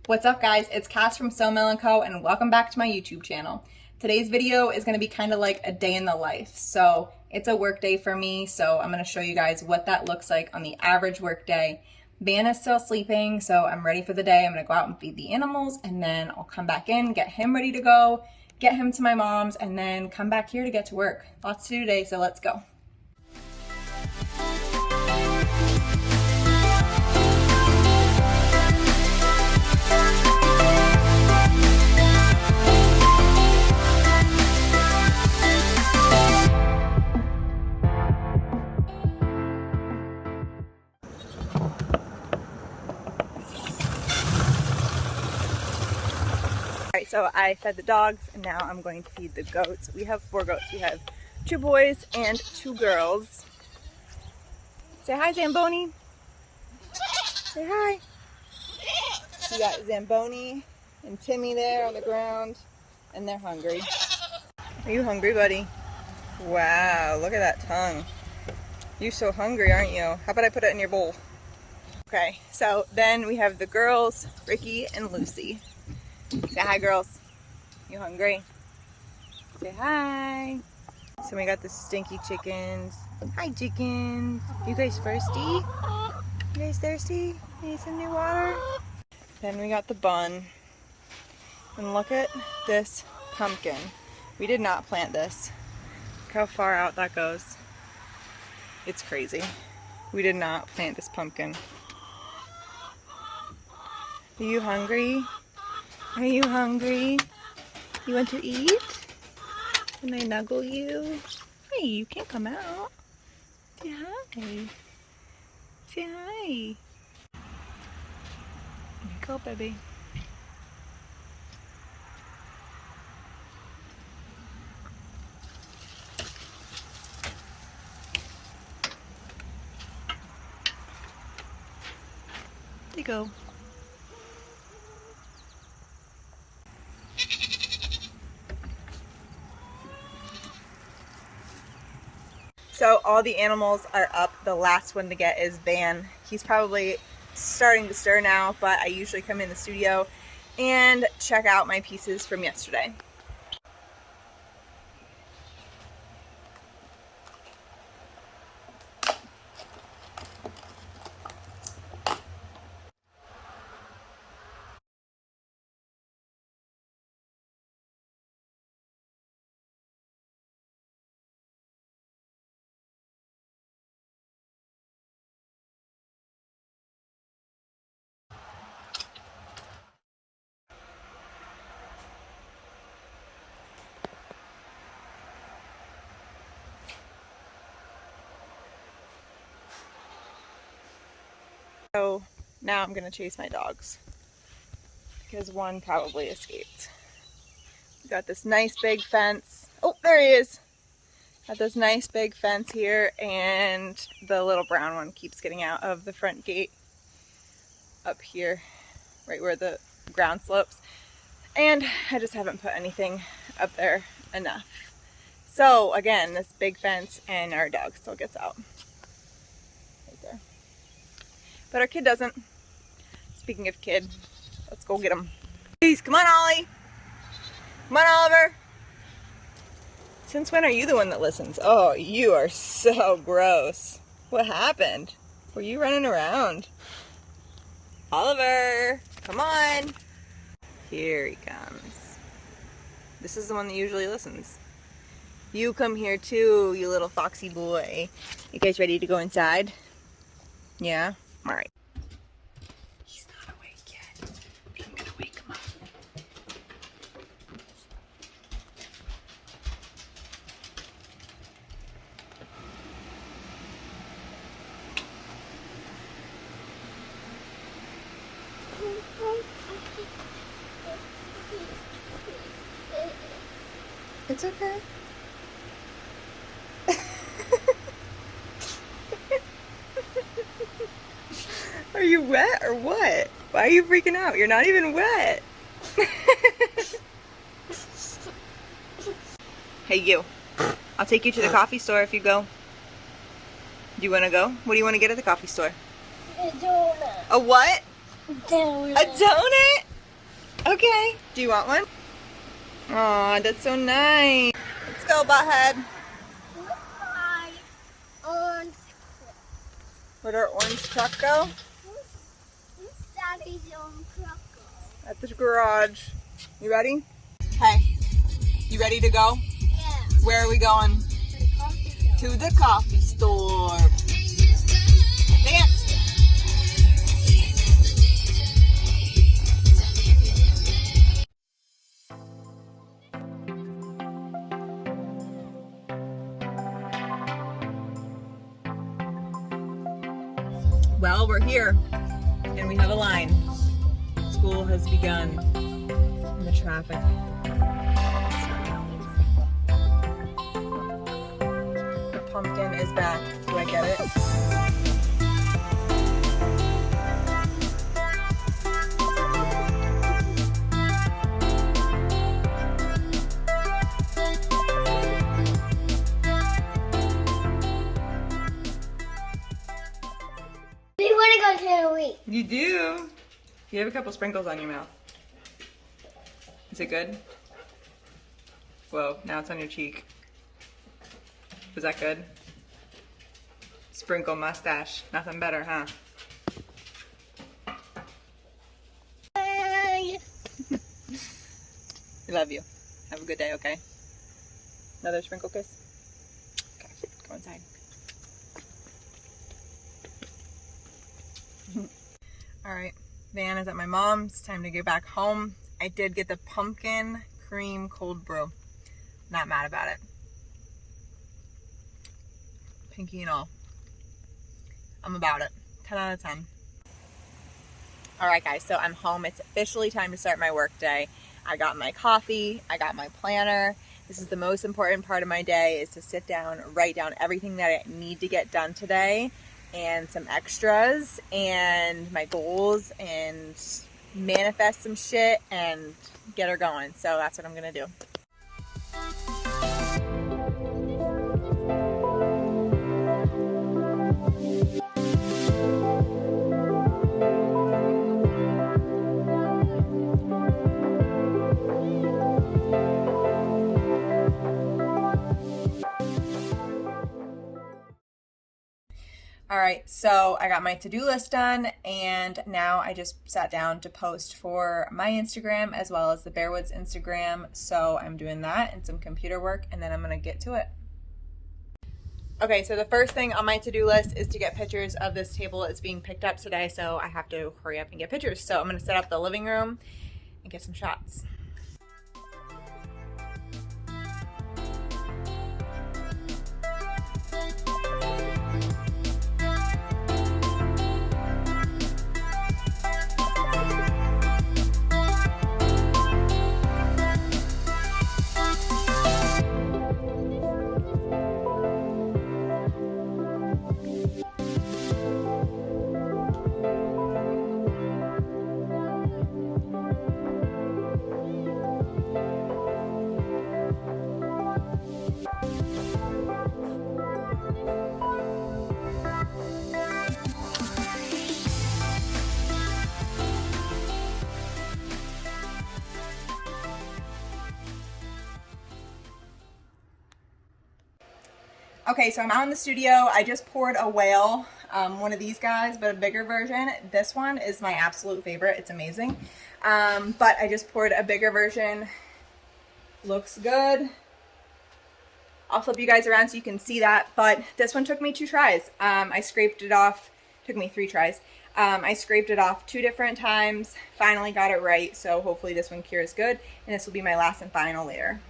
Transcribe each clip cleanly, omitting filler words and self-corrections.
What's up guys, it's Cass from Sawmill & Co. and welcome back to my YouTube channel. Today's video is going to be kind of like a day in the life. So it's a work day for me, so I'm going to show you guys what that looks like on the average work day. Van is still sleeping, so I'm ready for the day. I'm going to go out and feed the animals and then I'll come back in, get him ready to go, get him to my mom's, and then come back here to get to work. Lots to do today, so let's go. Alright, so I fed the dogs and now I'm going to feed the goats. We have 4 goats. We have 2 boys and 2 girls. Say hi, Zamboni. Say hi. So you got Zamboni and Timmy there on the ground and they're hungry. Are you hungry, buddy? Wow, look at that tongue. You're so hungry, aren't you? How about I put it in your bowl? Okay, so then we have the girls, Ricky and Lucy. Say hi, girls. You hungry? Say hi. So we got the stinky chickens. Hi, chickens. You guys thirsty? You guys thirsty? Need some new water? Then we got the bun. And look at this pumpkin. We did not plant this. Look how far out that goes. It's crazy. We did not plant this pumpkin. Are you hungry? Are you hungry? You want to eat? Can I snuggle you? Hey, you can't come out. Say hi. Say hi. Here you go, baby. There you go. So all the animals are up. The last one to get is Van. He's probably starting to stir now, but I usually come in the studio and check out my pieces from yesterday. So now I'm gonna chase my dogs because one probably escaped. We got this nice big fence. Oh, there he is. Got this nice big fence here, and the little brown one keeps getting out of the front gate up here, right where the ground slopes. And I just haven't put anything up there enough. So again, this big fence and our dog still gets out. But our kid doesn't. Speaking of kid, let's go get him. Please, come on, Ollie. Come on, Oliver. Since when are you the one that listens? Oh, you are so gross. What happened? Were you running around? Oliver, come on. Here he comes. This is the one that usually listens. You come here too, you little foxy boy. You guys ready to go inside? Yeah? All right. He's not awake yet. I'm gonna wake him up. It's okay. Are you wet or what? Why are you freaking out? You're not even wet. Hey, you. I'll take you to the coffee store if you go. Do you want to go? What do you want to get at the coffee store? A donut. A what? Donut. A donut? Okay. Do you want one? Aw, that's so nice. Let's go, butthead. Orange. Where'd our orange truck go? Who's Daddy's own truck? At the garage. You ready? Hey, you ready to go? Yeah. Where are we going? To the coffee store. To the coffee store. Dance! Well, we're here, and we have a line. School has begun, and the traffic. The pumpkin is back. Do I get it? We want to go to the week. You do. You have a couple sprinkles on your mouth. Is it good? Whoa, now it's on your cheek. Was that good? Sprinkle mustache. Nothing better, huh? Bye. We love you. Have a good day, okay? Another sprinkle kiss? Okay, go inside. Alright, Van is at my mom's. Time to get back home. I did get the pumpkin cream cold brew. Not mad about it. Pinky and all. I'm about it. 10 out of 10. Alright guys, so I'm home. It's officially time to start my work day. I got my coffee. I got my planner. This is the most important part of my day, is to sit down, write down everything that I need to get done today, and some extras, and my goals, and manifest some shit, and get her going. So that's what I'm gonna do. All right, so I got my to-do list done, and now I just sat down to post for my Instagram as well as the Bearwoods Instagram. So I'm doing that and some computer work, and then I'm gonna get to it. Okay, so the first thing on my to-do list is to get pictures of this table. It's being picked up today, so I have to hurry up and get pictures. So I'm gonna set up the living room and get some shots. Okay, so I'm out in the studio. I just poured a whale, one of these guys, but a bigger version. This one is my absolute favorite. It's amazing. But I just poured a bigger version. Looks good. I'll flip you guys around so you can see that. But this one took me 2 tries. I scraped it off. Took me 3 tries. I scraped it off 2 different times. Finally got it right. So hopefully this one cures good. And this will be my last and final layer.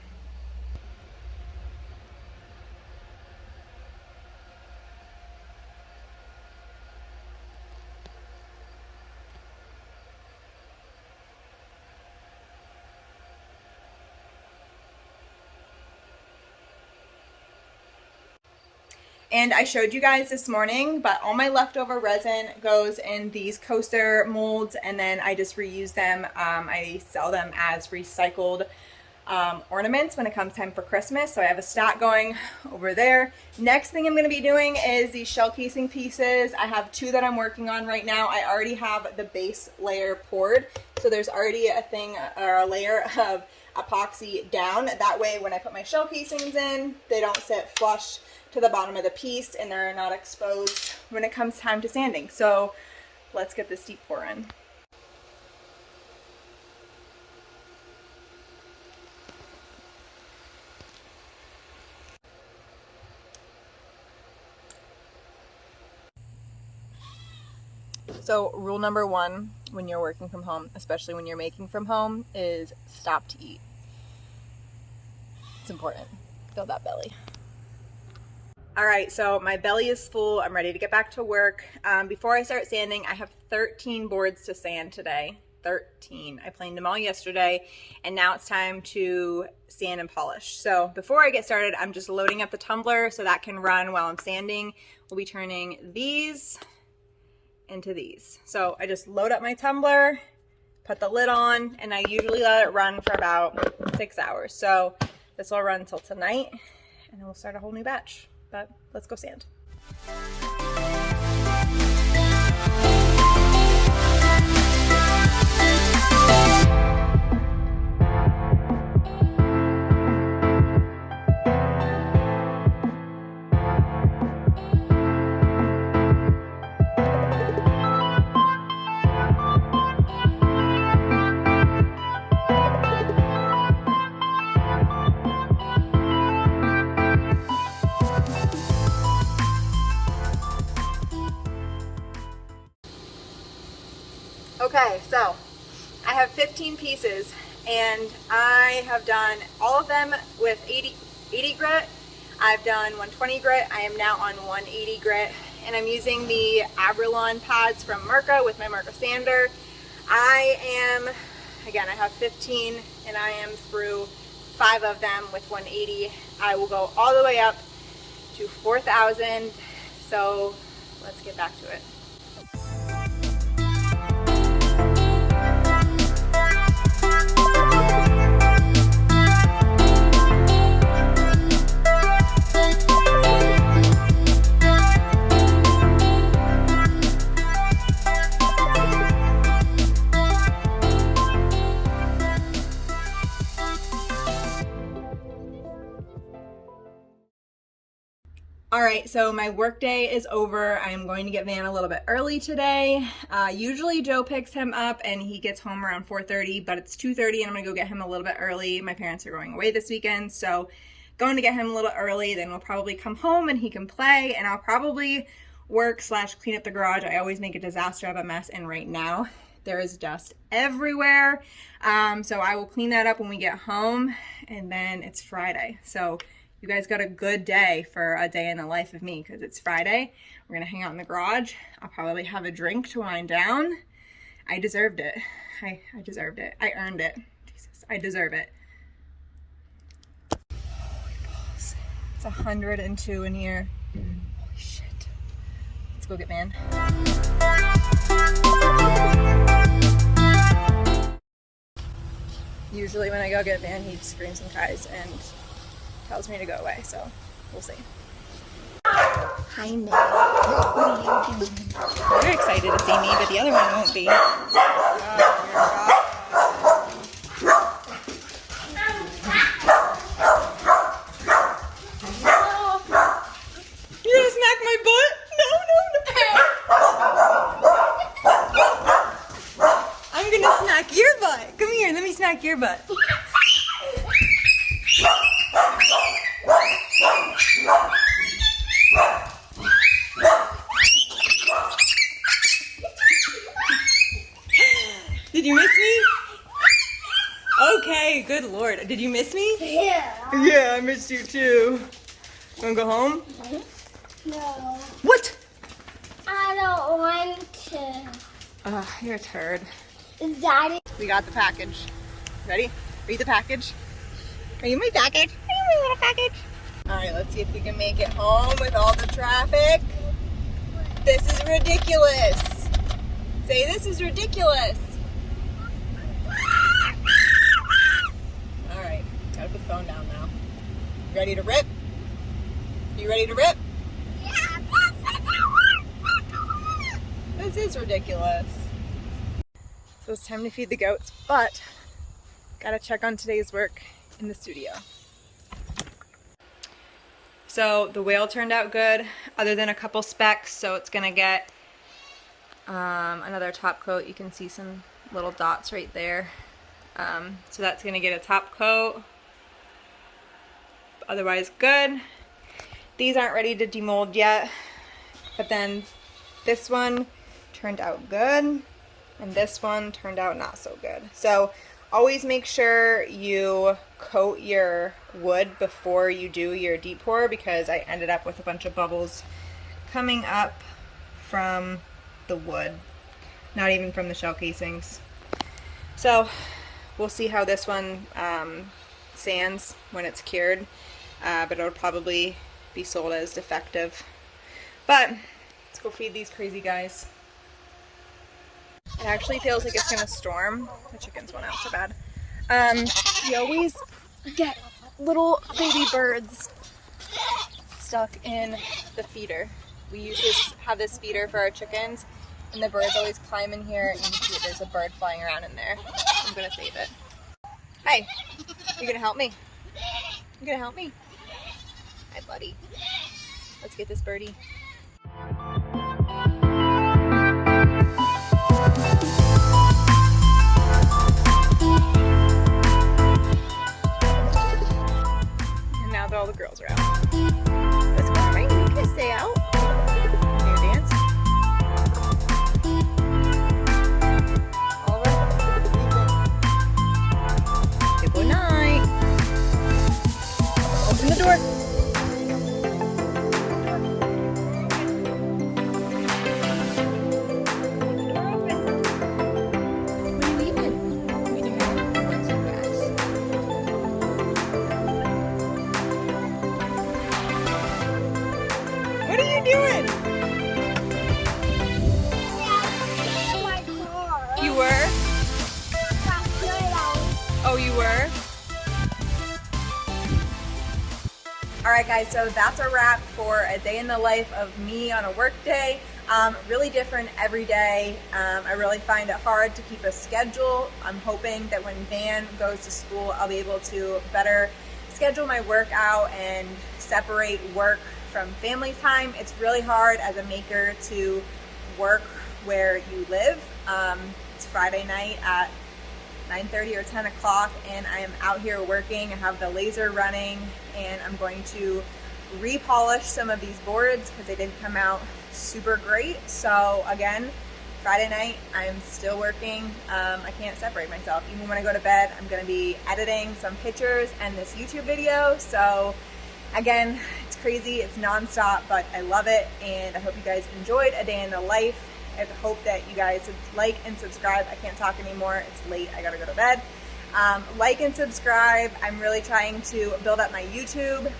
And I showed you guys this morning, but all my leftover resin goes in these coaster molds, and then I just reuse them. I sell them as recycled ornaments when it comes time for Christmas. So I have a stack going over there. Next thing I'm going to be doing is these shell casing pieces. I have 2 that I'm working on right now. I already have the base layer poured, so there's already a thing or a layer of epoxy down. That way when I put my shell casings in, they don't sit flush to the bottom of the piece and they're not exposed when it comes time to sanding. So let's get this deep pour in. So rule number 1 when you're working from home, especially when you're making from home, is stop to eat. It's important. Fill that belly. All right, so my belly is full. I'm ready to get back to work. Before I start sanding, I have 13 boards to sand today. 13. I planed them all yesterday, and now it's time to sand and polish. So before I get started, I'm just loading up the tumbler so that can run while I'm sanding. We'll be turning these into these. So I just load up my tumbler, put the lid on, and I usually let it run for about 6 hours. So this will run until tonight, and then we'll start a whole new batch. But let's go sand. Okay, so I have 15 pieces and I have done all of them with 80 grit. I've done 120 grit. I am now on 180 grit, and I'm using the Abralon pads from Mirka with my Mirka sander. I have 15 and I am through 5 of them with 180. I will go all the way up to 4,000. So let's get back to it. All right, so my work day is over. I'm going to get Van a little bit early today. Usually Joe picks him up and he gets home around 4:30, but it's 2:30 and I'm gonna go get him a little bit early. My parents are going away this weekend, so going to get him a little early, then we'll probably come home and he can play, and I'll probably work / clean up the garage. I always make a disaster of a mess, and right now there is dust everywhere. So I will clean that up when we get home, and then it's Friday. So you guys got a good day for a day in the life of me, because it's Friday. We're gonna hang out in the garage. I'll probably have a drink to wind down. I deserved it. I deserved it. I earned it. Jesus, I deserve it. Holy balls. It's 102 in here. Holy shit. Let's go get Van. Usually when I go get Van, he screams and cries and tells me to go away, so we'll see. Hi, Nick. What are you doing? You're excited to see me, but the other one won't be. You're gonna smack my butt? No. I'm gonna smack your butt. Come here, let me smack your butt. Did you miss me? Okay, good lord. Did you miss me? Yeah. Yeah, I missed you too. Wanna go home? No. What? I don't want to. You're a turd. Daddy. We got the package. Ready? Read the package. Are you my package? Are you my little package? Alright, let's see if we can make it home with all the traffic. This is ridiculous. Say, this is ridiculous. Alright. phone down now. Ready to rip? You ready to rip? Yeah, This is ridiculous. So it's time to feed the goats, but gotta check on today's work in the studio. So the whale turned out good, other than a couple specks, so it's gonna get another top coat. You can see some little dots right there. So that's gonna get a top coat. Otherwise good. These aren't ready to demold yet, but then this one turned out good, and this one turned out not so good. So always make sure you coat your wood before you do your deep pour, because I ended up with a bunch of bubbles coming up from the wood, not even from the shell casings. So we'll see how this one sands when it's cured, but it'll probably be sold as defective. But let's go feed these crazy guys. It actually feels like it's gonna storm. The chickens went out so bad. We always get little baby birds stuck in the feeder. We have this feeder for our chickens, and the birds always climb in here, and you can see that there's a bird flying around in there. I'm gonna save it. Hey, you gonna help me? You gonna help me? Hi, buddy. Let's get this birdie. And now that all the girls are out. Let's go, right? You can stay out. Can you dance? All right. Good night. Open the door. What are you doing? my car. You were? Oh, you were? Alright guys, so that's a wrap for a day in the life of me on a work day. Really different every day. I really find it hard to keep a schedule. I'm hoping that when Van goes to school, I'll be able to better schedule my work out and separate work from family time. It's really hard as a maker to work where you live. It's Friday night at 9:30 or 10 o'clock, and I am out here working. I have the laser running, and I'm going to repolish some of these boards because they didn't come out super great. So again, Friday night, I'm still working. I can't separate myself. Even when I go to bed, I'm gonna be editing some pictures and this YouTube video. So again, it's crazy, it's nonstop, but I love it, and I hope you guys enjoyed a day in the life. I hope that you guys like and subscribe. I can't talk anymore, it's late, I gotta go to bed. Like and subscribe. I'm really trying to build up my YouTube.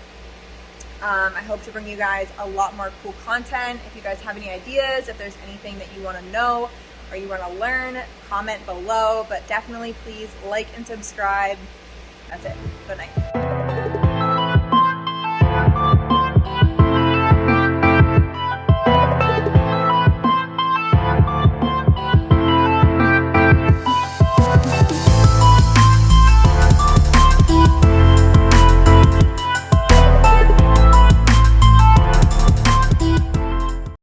I hope to bring you guys a lot more cool content. If you guys have any ideas, if there's anything that you want to know or you want to learn, comment below. But definitely please like and subscribe. That's it. Good night.